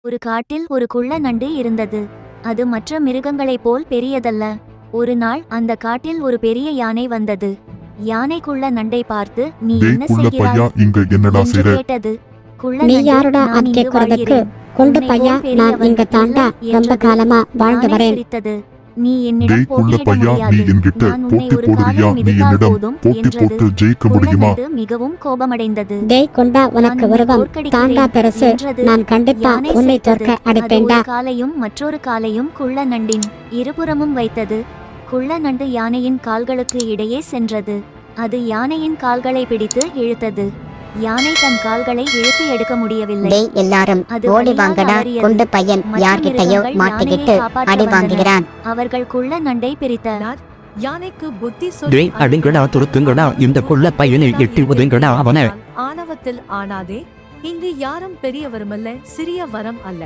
ஒரு காட்டில் ஒரு குள்ள நண்டு இருந்தது. அது மற்ற மிருகங்களைப் போல் பெரியதல்ல. ஒரு நாள் அந்த காட்டில் ஒரு பெரிய யானை வந்தது. யானை குள்ள நண்டை பார்த்து, நீ என்ன செய்கிறாய் என்று கேட்டது. குள்ள நீ நண்டு, யாருடா நான் இங்கு கேட்கறதுக்கு? வாழ்கிறேன். குண்டு உன்னை பையா, போல் நான் பெரியவன் இங்க தாண்டா இல்லை ரொம்ப என்றது. காலமா வாழ்ந்து யானை வரேன். சிரித்தது. நீ என்னிடம் போட்டியிட முடியாது. நான் உன்னை ஒரு காலில் மிதித்தால் போதும் என்றது. குள்ள நண்டு மிகவும் கோபமடைந்தது. டேய் குண்டா, உனக்கு நான் உருவம் தோற்கடிக்கிறேன் தாண்டா பெருசு. என்றது. நான் கண்டிப்பா யானை உன்னை சிரித்தது. தோற்க அது அடிப்பேன்டா. ஒரு காலையும் மற்றொரு காலையும் குள்ள நண்டின் இருபுறமும் வைத்தது. குள்ள நண்டு யானையின் கால்களுக்கு இடையே சென்றது. அது யானையின் கால்களை பிடித்து இழுத்தது. யானை தன் கால்களை இழுத்து எடுக்க முடியவில்லை. டேய் எல்லாரும் அது ஓடி வழியாக வாங்கடா, அவறியது. குண்டு பையன் மற்ற யார்கிட்டயோ மிருகங்கள் மாட்டிக்கிட்டு யானையை காப்பாற்ற அடி வந்தன. வாங்குகிறான். அவர்கள் குள்ள நண்டை பிரித்தனர். யானைக்கு புத்தி டேய் அடிங்கடா, துருத்துங்கடா, இந்த குள்ள பையனை எட்டி உதுங்கடா அவனை. ஆணவத்தில் ஆனாதே. இங்கு யாரும் பெரியவருமல்ல, சிறிய வரம் அல்ல.